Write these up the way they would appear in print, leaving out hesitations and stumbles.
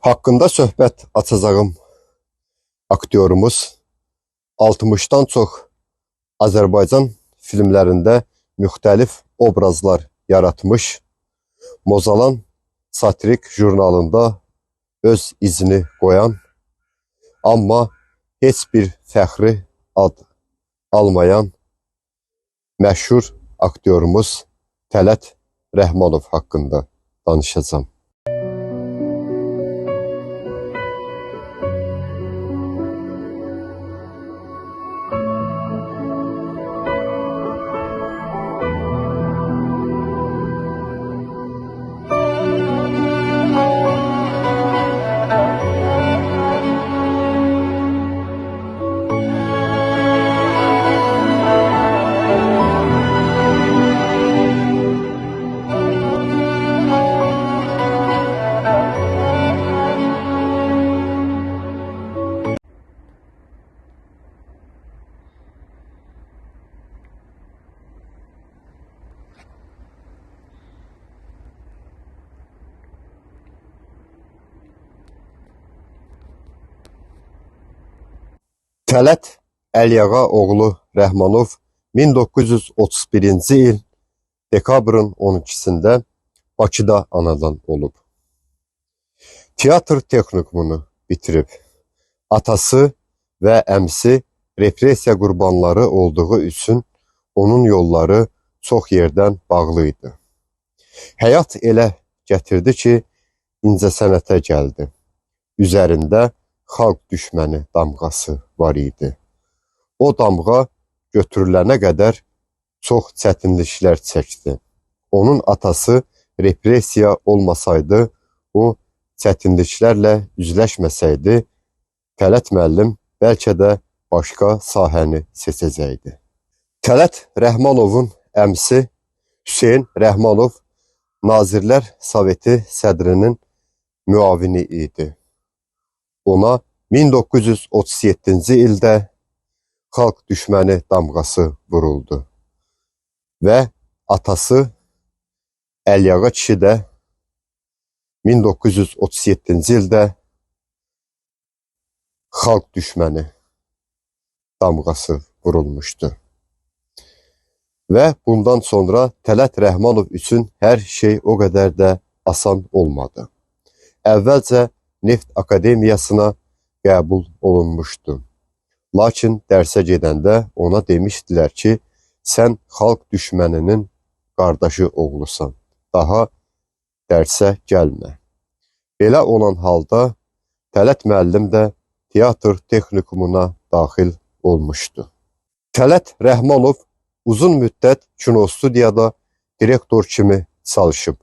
Hakkında söhbət açacağım aktyorumuz 60'dan çox Azərbaycan filmlərində müxtəlif obrazlar yaratmış, Mozalan satirik jurnalında öz izini qoyan, amma heç bir fəxri ad almayan məşhur aktyorumuz Tələt Rəhmanov haqqında danışacağım. Tələt Əliağa oğlu Rəhmanov 1931-ci il dekabrın 12-sində Bakıda anadan olub. Teatr texnikumunu bitirib. Atası və əmsi repressiya qurbanları olduğu üçün onun yolları çox yerdən bağlı idi. Həyat elə gətirdi ki, incəsənətə gəldi. Üzərində xalq düşməni damğası var idi. O damğa götürülənə qədər çox çətinliklər çəkdi. Onun atası repressiya olmasaydı, o çətinliklərlə üzləşməsəydi, Tələt müəllim bəlkə də başqa sahəni seçəcəkdi. Tələt Rəhmanovun əmsi Hüseyn Rəhmanov Nazirlər Soveti sədrinin müavini idi. Ona 1937-ci ildə xalq düşməni damğası vuruldu və atası Əliağa kişi də 1937-ci ildə xalq düşməni damğası vurulmuşdu. Və bundan sonra Tələt Rəhmanov üçün hər şey o qədər də asan olmadı. Əvvəlcə Neft Akademiyasına qəbul olunmuşdu. Lakin dərsə gedəndə ona demişdilər ki, sən xalq düşməninin qardaşı oğlusan, daha dərsə gəlmə. Belə olan halda Tələt müəllim də teatr texnikumuna daxil olmuşdu. Tələt Rəhmanov uzun müddət kinostudiyada direktor kimi çalışıb.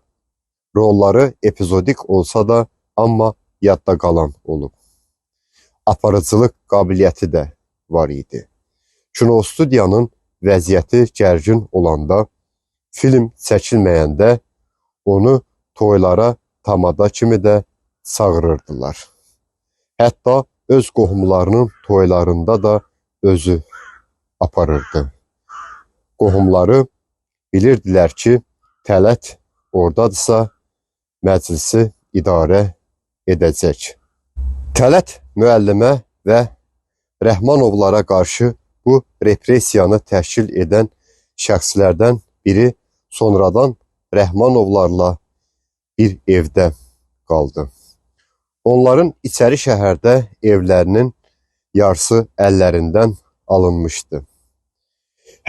Rolları epizodik olsa da, amma yadda qalan olub. Aparıcılıq qabiliyyəti də var idi. Kinostudiyanın vəziyyəti gərgin olanda, film çəkilməyəndə onu toylara tamada kimi də çağırırdılar. Hətta öz qohumlarının toylarında da özü aparırdı. Qohumları bilirdilər ki, Tələt ordadırsa məclisi idarə edəcək. Tələt müəllimə və Rəhmanovlara qarşı bu repressiyanı təşkil edən şəxslərdən biri sonradan Rəhmanovlarla bir evdə qaldı. Onların içəri şəhərdə evlərinin yarısı əllərindən alınmışdı.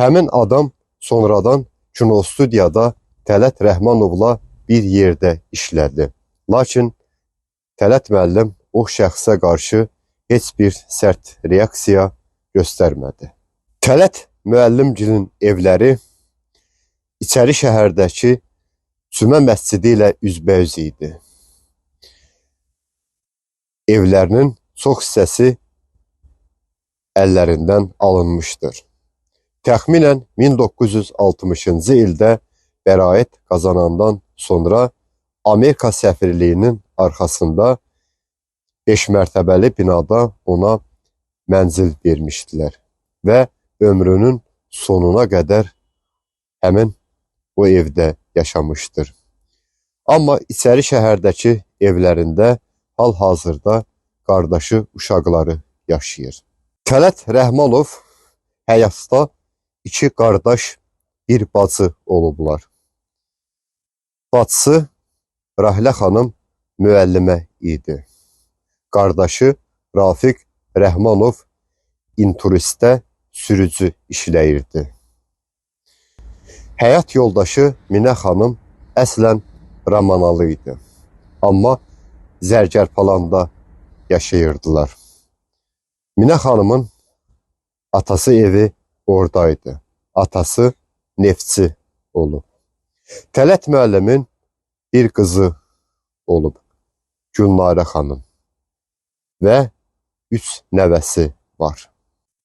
Həmin adam sonradan kinostudiyada Tələt Rəhmanovla bir yerdə işlədi. Lakin Tələt müəllim o şəxsə qarşı heç bir sərt reaksiya göstərmədi. Tələt müəllimgilin evləri içəri şəhərdəki Cümə məscidi ilə üzbəüz idi. Evlərinin çox hissəsi əllərindən alınmışdır. Təxminən 1960-cı ildə bəraət qazanandan sonra Amerika səfirliyinin arxasında 5 mərtəbəli binada ona mənzil vermişdilər və ömrünün sonuna qədər həmin o evdə yaşamışdır. Amma içəri şəhərdəki evlərində hal-hazırda qardaşı, uşaqları yaşayır. Tələt Rəhmanov həyatda iki qardaş, bir bacı olublar. Bacısı Rahilə xanım müəllimə idi. Qardaşı Rafiq Rəhmanov inturistdə sürücü işləyirdi. Həyat yoldaşı Minə xanım əslən Ramanalı idi. Amma Zərgərpalanda yaşayırdılar. Minə xanımın atası evi oradaydı. Atası neftçi olub. Tələt müəllimin bir qızı olub, Gülnarə xanım və 3 nəvəsi var.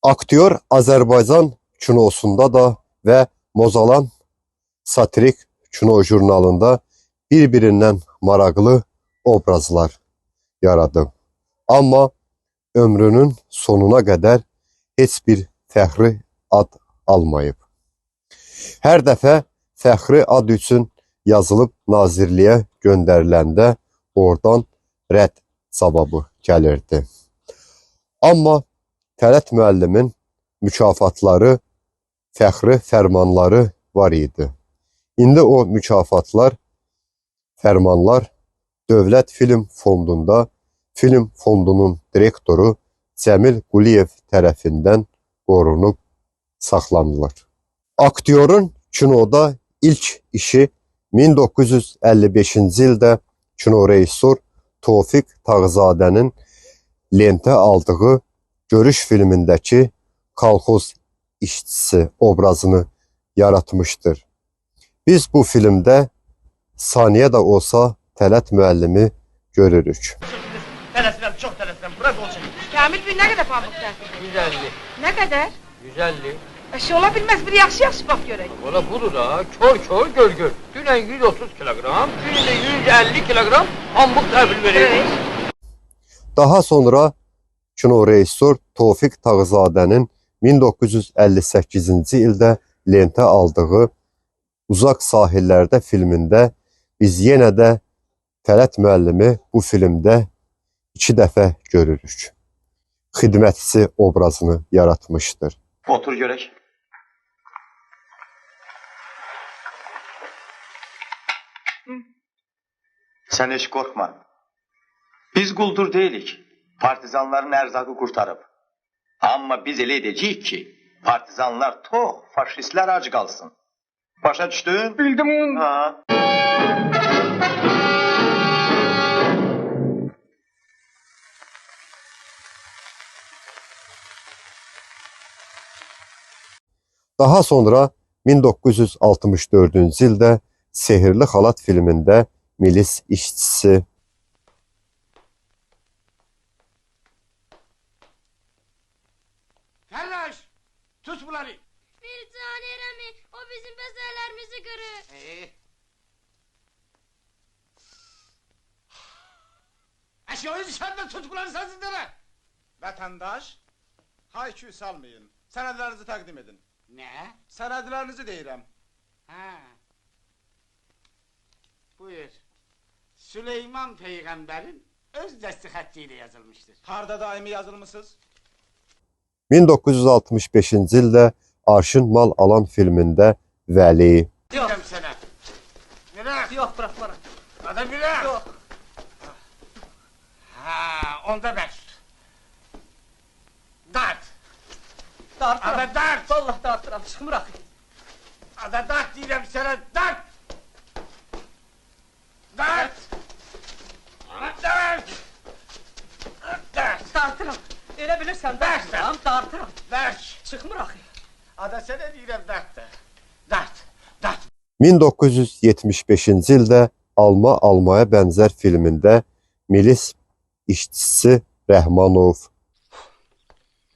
Aktyor Azərbaycan kinosunda da və Mozalan satirik kino jurnalında bir-birindən maraqlı obrazlar yaradı. Amma ömrünün sonuna qədər heç bir fəxri ad almayıb. Hər dəfə fəxri ad üçün yazılıb nazirliyə göndəriləndə oradan rədd cavabı gəlirdi. Amma Tələt müəllimin mükafatları, fəxri fərmanları var idi. İndi o mükafatlar, fərmanlar Dövlət Film Fondunda Film Fondunun direktoru Cəmil Quliyev tərəfindən qorunub saxlanılır. Aktyorun kinoda ilk işi 1955-ci ildə kinorejissor Tofiq Tağzadənin lentə aldığı Görüş filmindəki kolxoz işçisi obrazını yaratmışdır. Biz bu filmdə saniyə də olsa Tələt müəllimi görürük. Tələsirəm, çox tələsirəm. Bırak olsun. Kamil bir nə qədər pambıq təsir? 150. Nə qədər? 150. Ola bilməz bir yaxşı bax görək. Ola budur da. Kör gör. Dünən 130 kilogram, bugün de 150 kilogram pambıq təhvil verir. Daha sonra kinorejissor Tofiq Tağzadənin 1958-ci ildə lentə aldığı Uzaq Sahillərdə filmində biz yenə də Tələt müəllimi bu filmdə 2 dəfə görürük. Xidmətçi obrazını yaratmışdır. Otur görək. Sən heç qorxma. Biz quldur deyilik. Partizanların ərzaqı qurtarıb. Amma biz elə edəcəyik ki, partizanlar tox, faşistlər ac qalsın. Başa düşdün? Bildim. Ha. Daha sonra 1964-cü ildə Sehirli Xalat filmində milis işçisi Fərraş, tut bunları. Bir tane Rami, o bizim bezlerimizi kırır. Eşyayı dışarıda tut bunları sazınlara. Vətəndaş, haykü salmayın. Sənədlərinizi təqdim edin. Ne? Sənədlərinizi deyirəm. Ha. Buyur. Süleyman Peygamber'in öz dəsti xətti ilə yazılmışdır. Harda daimi yazılmısınız? 1965-ci ildə Arşın Mal Alan filmində Vəli, Yok. Sana. Bırak. Yox, bıraxmaram. Hadi bırak. Yox. Ha, onda ver. Dart. Dartıram. Ada dart. Vallahi dartıram, çıxmır axı. Ada dart deyirəm sana. Dart. Dart. Dart. Dart. Dartıram. Elə bilirsən, Dart. dartıram. Ver. Çıxmır axı. Ada sana deyirəm dart da. Dart. Dart. 1975-ci ildə Alma Almaya bənzər filmində milis işçisi Rəhmanov,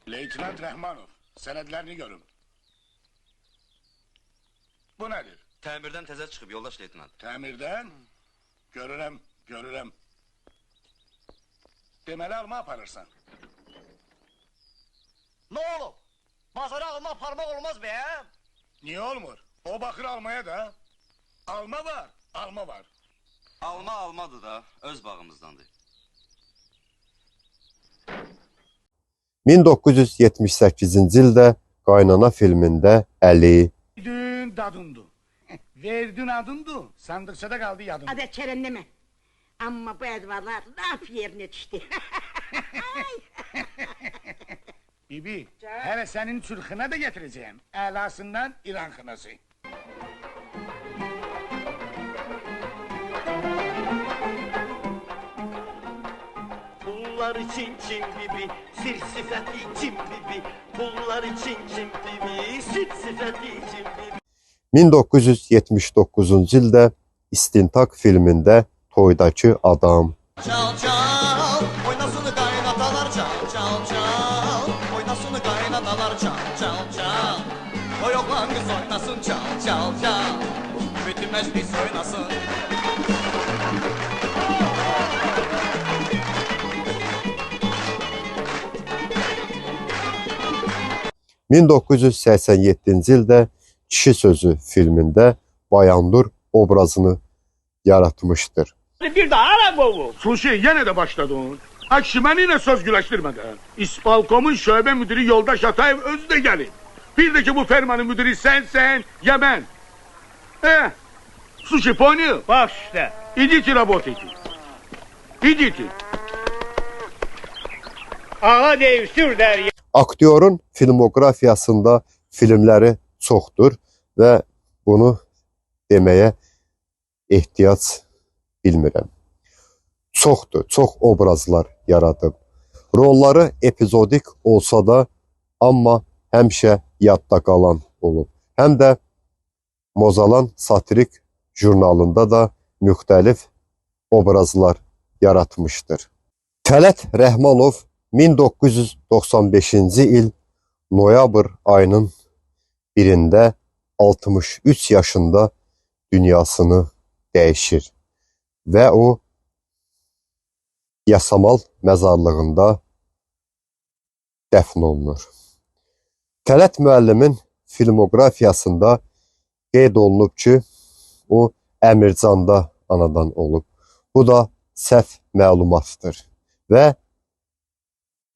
Leytenant Rəhmanov, sənədlərini görün. Bu nədir? Təmirdən təzə çıxıb yoldaş leytenant. Təmirdən? Görürəm. Deməli alma aparırsan. Ne oğlum? Bazara alma parmak olmaz be ya. Niye olmur? O bakır almaya da. Alma var. Alma almadı da öz bağımızdandır. 1978-ci ildə Qaynana filmində Əli, Dün dadındı. Verdin adındı. Sandıkçada kaldı yadın. Hadi çerenleme. Ama bu edvarlar laf yerine düştü. Bibi, hele senin çırkına da getireceğim. Elasından İran kınası. Pullar için kim bibi, sir sıfati kim bibi. Pullar için kim bibi, sir sıfati kim bibi. 1979-cu ildə İstintaq filmində Toydakı Adam, Çal çal, oynasın kaynatalar çal çal çal. Oynasın kaynatalar çal çal çal. O yoklan kız oynasın çal çal çal. Bütün meclis oynasın. 1987-ci ildə Kişi Sözü filmində Bayandur obrazını yaratmışdır. Bir daha ara bu. Sushi yine de başladın. Akşimen yine söz güleştirmeden. İspalkom'un şöbe müdürü Yoldaş Ataev özü de gelin. Bir de ki bu fermanın müdürü sen ya ben. Sushi понял? Bak işte. Идите работайте. Идите. Ağa deyib sür ya. Aktyorun filmografiyasında filmləri çoxdur və bunu deməyə ehtiyac bilmirəm. Çoxdur, çox obrazlar yaradıb. Rolları epizodik olsa da, amma həmişə yadda qalan olub. Həm də Mozalan satirik jurnalında da müxtəlif obrazlar yaratmışdır. Tələt Rəhmanov 1995-ci il noyabr ayının 1-də 63 yaşında dünyasını dəyişir və o Yasamal məzarlığında dəfn olunur. Tələt müəllimin filmografiyasında qeyd olunub ki, o Əmircanda anadan olub. Bu da səhv məlumatdır və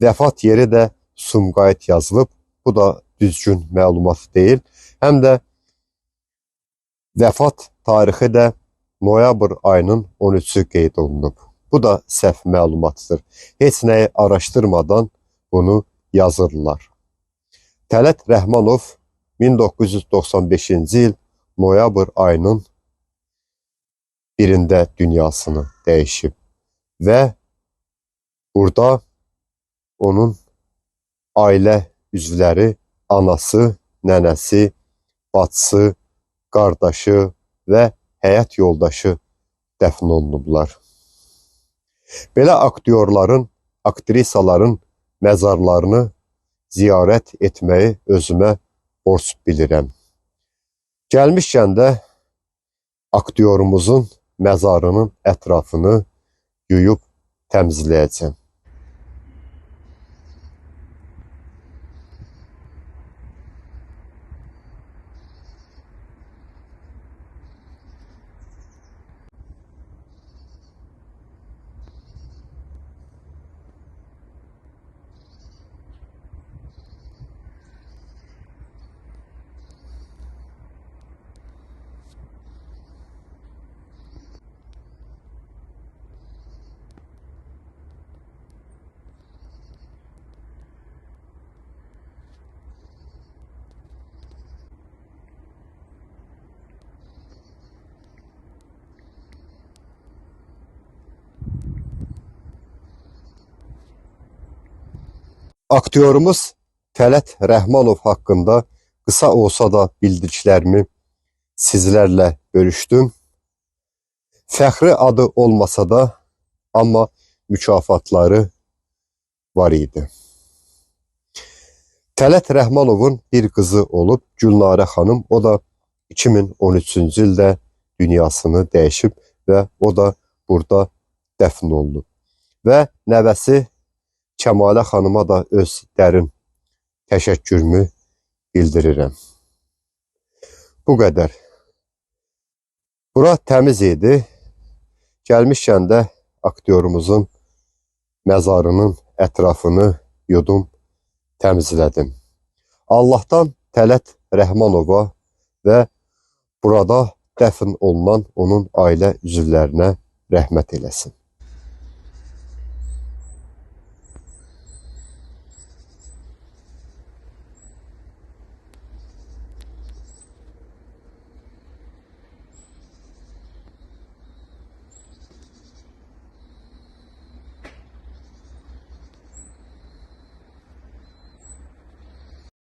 vəfat yeri də Sumqayıt yazılıb. Bu da düzgün məlumat deyil. Həm də vəfat tarixi də noyabr ayının 13-ü qeyd olunub. Bu da səhv məlumatdır. Heç nəyi araşdırmadan bunu yazırlar. Tələt Rəhmanov 1995-ci il noyabr ayının 1-də dünyasını dəyişib və burada onun ailə üzvləri, anası, nənəsi, bacısı, qardaşı və həyat yoldaşı dəfn olunublar. Belə aktyorların, aktrisaların məzarlarını ziyarət etməyi özümə borc bilirəm. Gəlmişkən də aktyorumuzun məzarının ətrafını yuyub təmizləyəcəm. Aktyorumuz Tələt Rəhmanov haqqında qısa olsa da bildiklərimi sizlərlə bölüşdüm. Fəxri adı olmasa da, amma mükafatları var idi. Tələt Rəhmanovun bir qızı olub, Gülnarə xanım. O da 2013-cü ildə dünyasını dəyişib və o da burada dəfn olunub. Və nəvəsi Kəmalə xanıma da öz dərin təşəkkürümü bildirirəm. Bu qədər. Bura təmiz idi. Gəlmişkən də aktyorumuzun məzarının ətrafını yudum təmizlədim. Allahdan Tələt Rəhmanova və burada dəfn olunan onun ailə üzvlərinə rəhmət eləsin.